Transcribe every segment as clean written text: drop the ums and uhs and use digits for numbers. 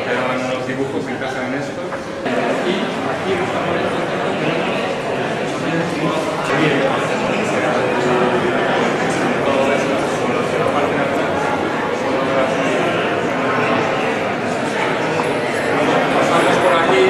quedaban unos dibujos en casa de Néstor y aquí todo esto con los de la parte de atrás, pasamos por aquí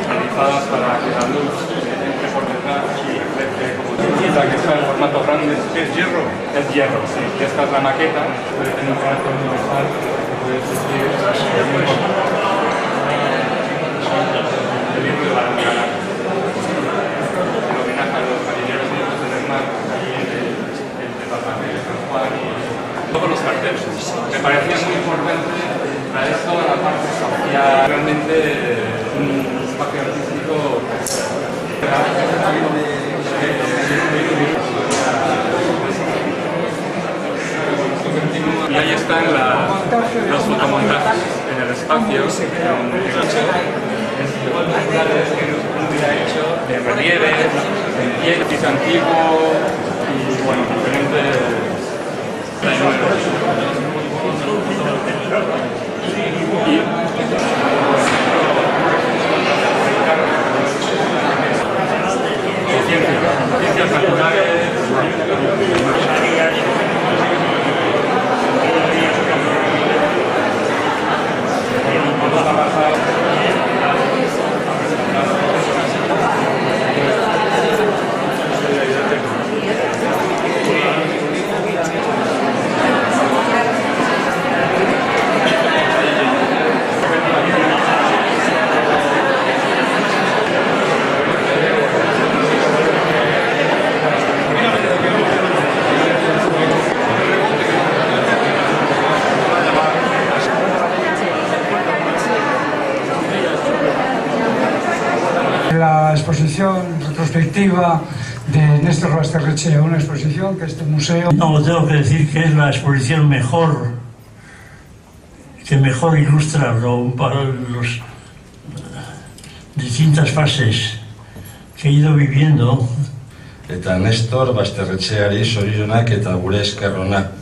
realizadas para que la luz entre por detrás y refleje como la que está en formato grande. ¿Es hierro? Es hierro, sí. Esta es la maqueta, puede tener un carácter universal, puede existir el libro de Barangana, el homenaje a los marineros y los del mar, el pasaje de San Juan y todos los carteles. Me parecía muy importante traer toda la parte social, realmente un espacio artístico y ahí están los fotomontajes en el espacio es murales que nos hubiera hecho de relieve, de piso antiguo y bueno, diferentes ciencias naturales, la exposición retrospectiva de Néstor Basterrechea, una exposición que este museo... No, tengo que decir que es la exposición que mejor ilustra para las distintas fases que he ido viviendo. Eta Néstor Basterretxeari zorionak eta gure esker ona.